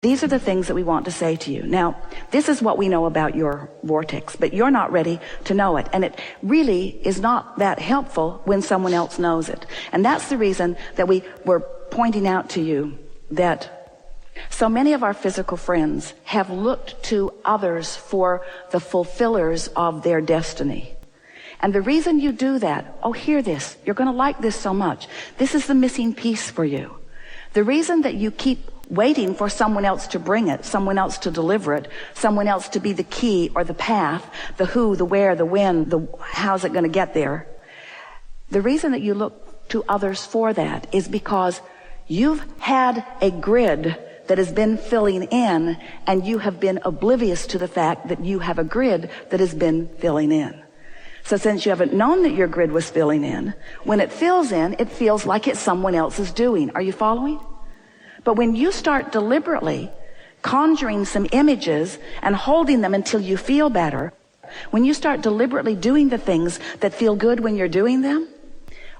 These are the things that we want to say to you. Now, this is what we know about your vortex, but you're not ready to know it. And it really is not that helpful when someone else knows it. And that's the reason that we were pointing out to you that so many of our physical friends have looked to others for the fulfillers of their destiny. And the reason you do that, oh, hear this, you're going to like this so much. This is the missing piece for you. The reason that you keep waiting for someone else to bring it, someone else to deliver it, someone else to be the key or the path, the who, the where, the when, the how's it going to get there. The reason that you look to others for that is because you've had a grid that has been filling in, and you have been oblivious to the fact that you have a grid that has been filling in. So since you haven't known that your grid was filling in, when it fills in, it feels like it's someone else's doing. Are you following? But when you start deliberately conjuring some images and holding them until you feel better, when you start deliberately doing the things that feel good when you're doing them,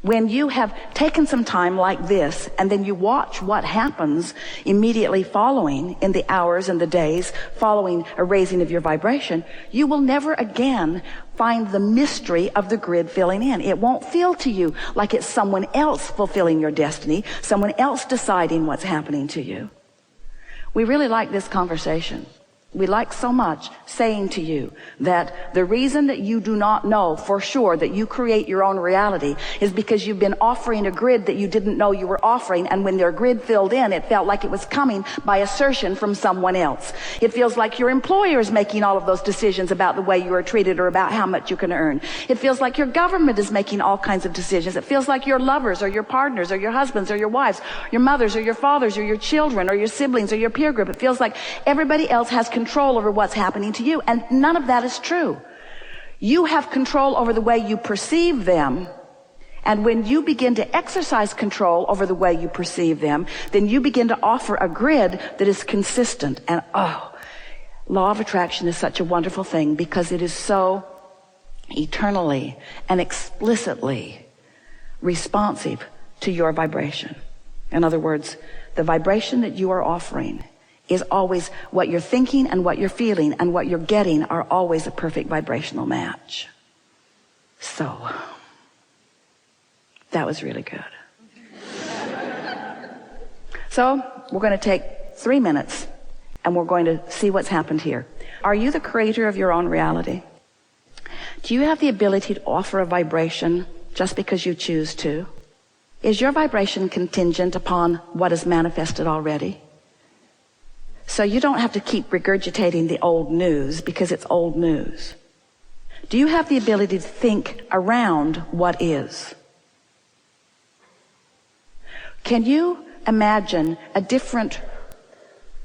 when you have taken some time like this and then you watch what happens immediately following in the hours and the days following a raising of your vibration, you will never again find the mystery of the grid filling in. It won't feel to you like it's someone else fulfilling your destiny, someone else deciding what's happening to you. We really like this conversation. We like so much saying to you that the reason that you do not know for sure that you create your own reality is because you've been offering a grid that you didn't know you were offering, and when their grid filled in, it felt like it was coming by assertion from someone else. It feels like your employer is making all of those decisions about the way you are treated or about how much you can earn. It feels like your government is making all kinds of decisions. It feels like your lovers or your partners or your husbands or your wives, your mothers or your fathers or your children or your siblings or your peer group. It feels like everybody else has control over what's happening to you, and none of that is true. You have control over the way you perceive them, and when you begin to exercise control over the way you perceive them, then you begin to offer a grid that is consistent. And law of attraction is such a wonderful thing because it is so eternally and explicitly responsive to your vibration. In other words, the vibration that you are offering is always what you're thinking and what you're feeling and what you're getting are always a perfect vibrational match. So, that was really good. So, we're going to take 3 minutes and we're going to see what's happened here. Are you the creator of your own reality? Do you have the ability to offer a vibration just because you choose to? Is your vibration contingent upon what is manifested already? So you don't have to keep regurgitating the old news because it's old news. Do you have the ability to think around what is? Can you imagine a different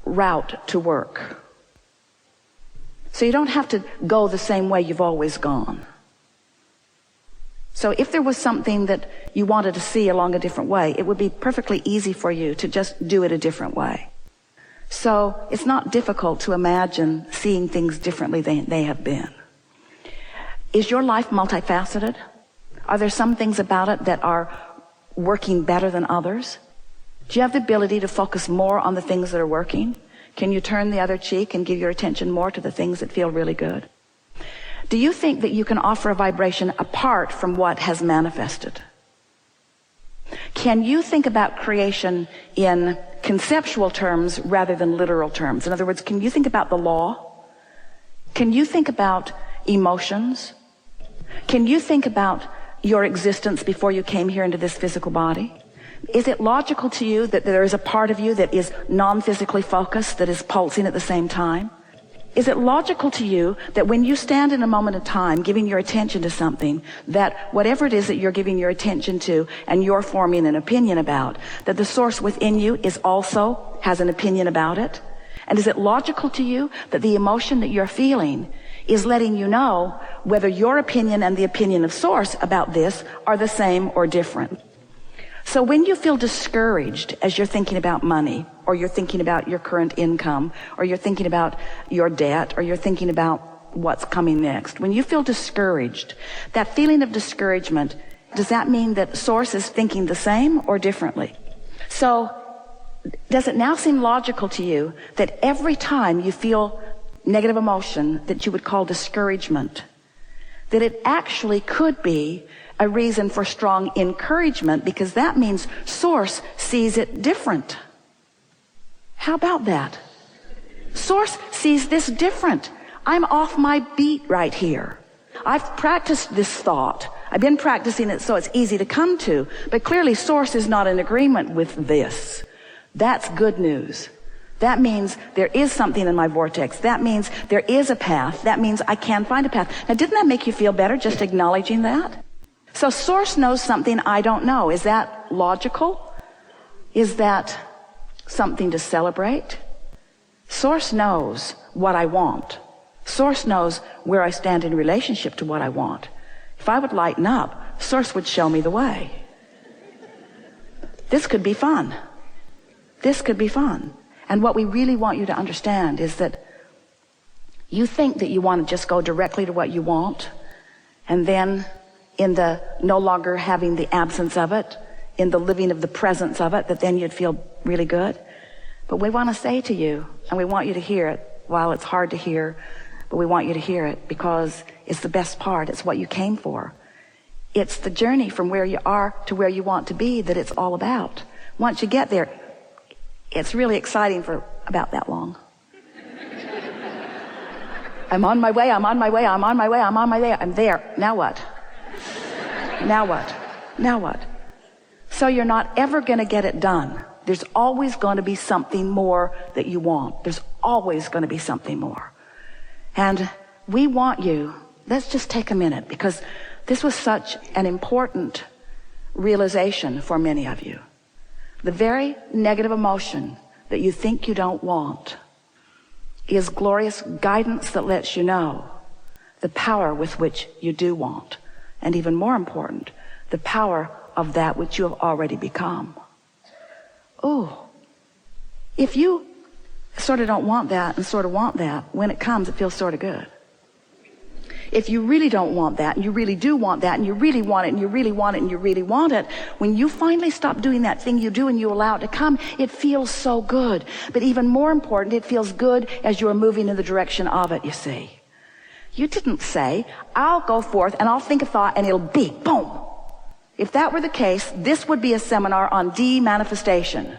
route to work? So you don't have to go the same way you've always gone. So if there was something that you wanted to see along a different way, it would be perfectly easy for you to just do it a different way. So it's not difficult to imagine seeing things differently than they have been. Is your life multifaceted? Are there some things about it that are working better than others? Do you have the ability to focus more on the things that are working? Can you turn the other cheek and give your attention more to the things that feel really good? Do you think that you can offer a vibration apart from what has manifested? Can you think about creation in conceptual terms rather than literal terms? In other words, can you think about the law? Can you think about emotions? Can you think about your existence before you came here into this physical body? Is it logical to you that there is a part of you that is non-physically focused, that is pulsing at the same time? Is it logical to you that when you stand in a moment of time giving your attention to something, that whatever it is that you're giving your attention to and you're forming an opinion about, that the source within you is also has an opinion about it? And is it logical to you that the emotion that you're feeling is letting you know whether your opinion and the opinion of source about this are the same or different? So when you feel discouraged as you're thinking about money, or you're thinking about your current income, or you're thinking about your debt, or you're thinking about what's coming next, when you feel discouraged, that feeling of discouragement, does that mean that source is thinking the same or differently? So does it now seem logical to you that every time you feel negative emotion that you would call discouragement, that it actually could be a reason for strong encouragement, because that means Source sees it different? How about that? Source sees this different. I'm off my beat right here. I've practiced this thought. I've been practicing it so it's easy to come to, but clearly Source is not in agreement with this. That's good news. That means there is something in my vortex. That means there is a path. That means I can find a path. Now, didn't that make you feel better, just acknowledging that? So Source knows something I don't know. Is that logical? Is that something to celebrate? Source knows what I want. Source knows where I stand in relationship to what I want. If I would lighten up, Source would show me the way. This could be fun. This could be fun. And what we really want you to understand is that you think that you want to just go directly to what you want, and then in the no longer having the absence of it, in the living of the presence of it, that then you'd feel really good. But we want to say to you, and we want you to hear it while it's hard to hear, but we want you to hear it because it's the best part. It's what you came for. It's the journey from where you are to where you want to be that it's all about. Once you get there, it's really exciting for about that long. I'm on my way, I'm on my way, I'm on my way, I'm on my way, I'm there. Now what? Now what? Now what? So you're not ever going to get it done. There's always going to be something more that you want. There's always going to be something more. And we want you, let's just take a minute, because this was such an important realization for many of you. The very negative emotion that you think you don't want is glorious guidance that lets you know the power with which you do want. And even more important, the power of that which you have already become. Oh, if you sort of don't want that and sort of want that, when it comes, it feels sort of good. If you really don't want that, and you really do want that, and you really want it, and you really want it, and you really want it, when you finally stop doing that thing you do and you allow it to come, it feels so good. But even more important, it feels good as you're moving in the direction of it, you see. You didn't say, I'll go forth and I'll think a thought and it'll be, boom. If that were the case, this would be a seminar on de-manifestation.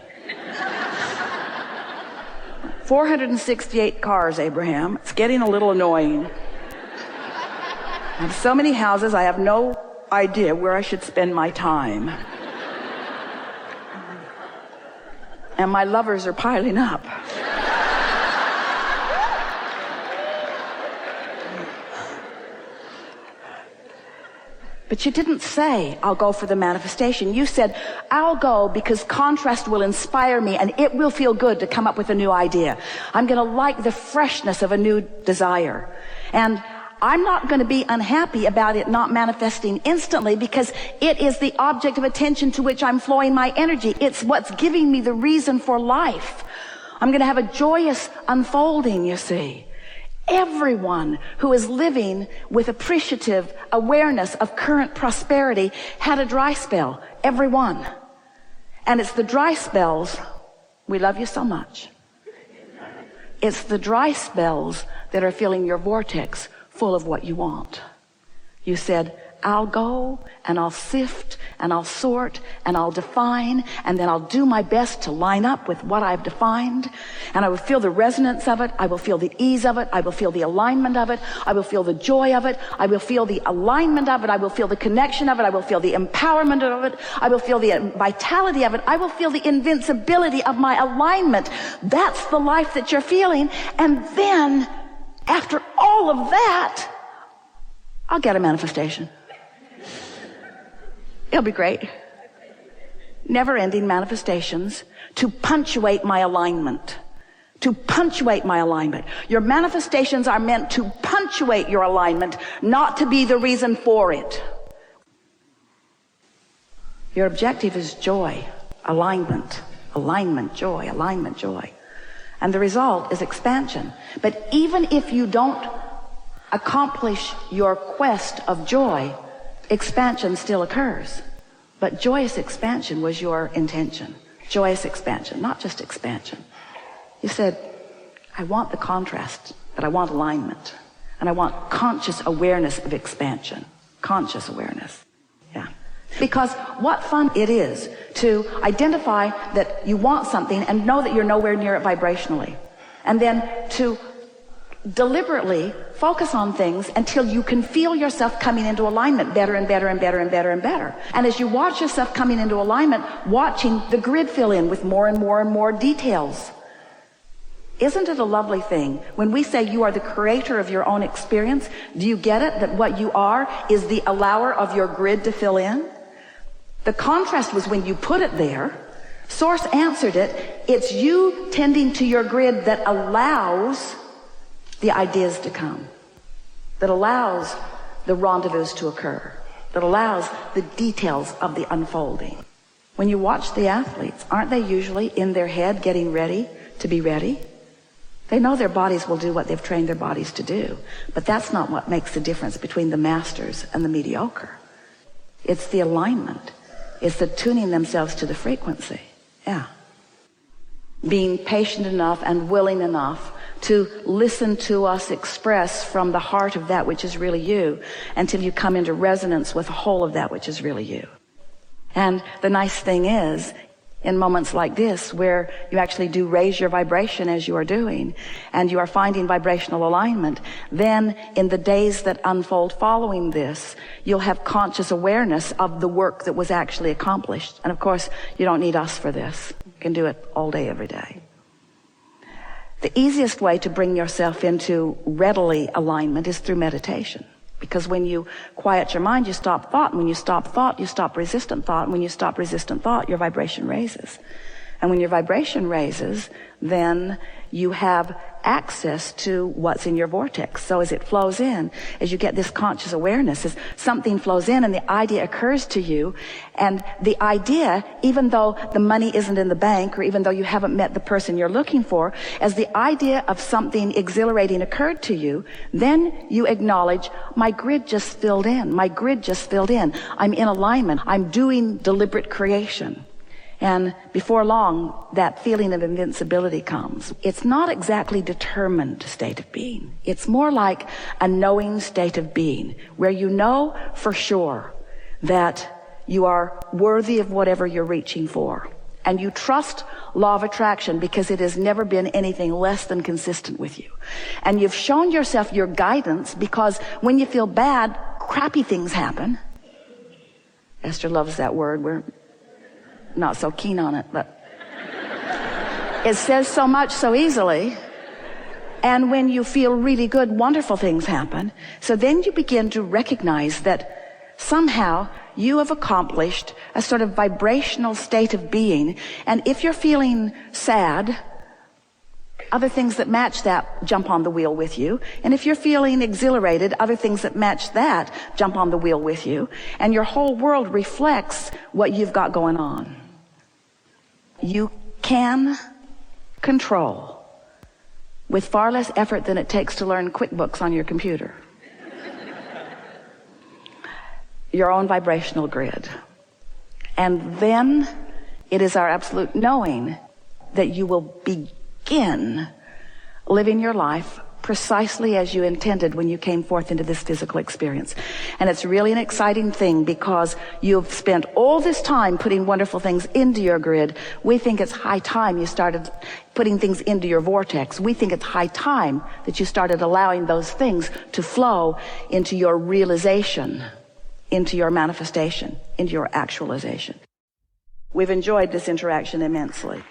468 cars, Abraham. It's getting a little annoying. I have so many houses, I have no idea where I should spend my time. And my lovers are piling up. But you didn't say, I'll go for the manifestation. You said, I'll go because contrast will inspire me and it will feel good to come up with a new idea. I'm going to like the freshness of a new desire. And I'm not going to be unhappy about it not manifesting instantly because it is the object of attention to which I'm flowing my energy. It's what's giving me the reason for life. I'm going to have a joyous unfolding, you see. Everyone who is living with appreciative awareness of current prosperity had a dry spell. Everyone. And it's the dry spells, we love you so much. It's the dry spells that are filling your vortex full of what you want. You said, I'll go and I'll sift and I'll sort and I'll define and then I'll do my best to line up with what I've defined, and I will feel the resonance of it. I will feel the ease of it. I will feel the alignment of it. I will feel the joy of it. I will feel the alignment of it. I will feel the connection of it. I will feel the empowerment of it. I will feel the vitality of it. I will feel the invincibility of my alignment. That's the life that you're feeling. And then after all of that, I'll get a manifestation. It'll be great. Never-ending manifestations to punctuate my alignment. To punctuate my alignment. Your manifestations are meant to punctuate your alignment, not to be the reason for it. Your objective is joy, alignment, joy, alignment, joy. And the result is expansion. But even if you don't accomplish your quest of joy, expansion still occurs. But joyous expansion was your intention. Joyous expansion, not just expansion. You said, I want the contrast, but I want alignment. And I want conscious awareness of expansion. Conscious awareness. Yeah. Because what fun it is to identify that you want something and know that you're nowhere near it vibrationally. And then to deliberately focus on things until you can feel yourself coming into alignment better and better and better and better and better. And as you watch yourself coming into alignment, watching the grid fill in with more and more and more details. Isn't it a lovely thing when we say you are the creator of your own experience? Do you get it? That what you are is the allower of your grid to fill in? The contrast was when you put it there. Source answered it. It's you tending to your grid that allows the ideas to come, that allows the rendezvous to occur, that allows the details of the unfolding. When you watch the athletes, aren't they usually in their head getting ready to be ready? They know their bodies will do what they've trained their bodies to do, but that's not what makes the difference between the masters and the mediocre. It's the alignment. It's the tuning themselves to the frequency. Yeah. Being patient enough and willing enough to listen to us express from the heart of that which is really you until you come into resonance with the whole of that which is really you. And the nice thing is, in moments like this where you actually do raise your vibration as you are doing and you are finding vibrational alignment, then in the days that unfold following this, you'll have conscious awareness of the work that was actually accomplished. And of course, you don't need us for this. You can do it all day, every day. The easiest way to bring yourself into readily alignment is through meditation. Because when you quiet your mind, you stop thought. And when you stop thought, you stop resistant thought. And when you stop resistant thought, your vibration raises. And when your vibration raises, then you have access to what's in your vortex. So as it flows in, as you get this conscious awareness, as something flows in and the idea occurs to you, and the idea, even though the money isn't in the bank or even though you haven't met the person you're looking for, as the idea of something exhilarating occurred to you, then you acknowledge, my grid just filled in. My grid just filled in. I'm in alignment. I'm doing deliberate creation. And before long, that feeling of invincibility comes. It's not exactly determined state of being. It's more like a knowing state of being, where you know for sure that you are worthy of whatever you're reaching for. And you trust law of attraction because it has never been anything less than consistent with you. And you've shown yourself your guidance because when you feel bad, crappy things happen. Esther loves that word. We're not so keen on it, but it says so much so easily. And when you feel really good, wonderful things happen. So then you begin to recognize that somehow you have accomplished a sort of vibrational state of being. And if you're feeling sad, other things that match that jump on the wheel with you. And if you're feeling exhilarated, other things that match that jump on the wheel with you. And your whole world reflects what you've got going on. You can control, with far less effort than it takes to learn QuickBooks on your computer, your own vibrational grid. And then it is our absolute knowing that you will begin living your life precisely as you intended when you came forth into this physical experience. And it's really an exciting thing because you've spent all this time putting wonderful things into your grid. We think it's high time you started putting things into your vortex. We think it's high time that you started allowing those things to flow into your realization, into your manifestation, into your actualization. We've enjoyed this interaction immensely.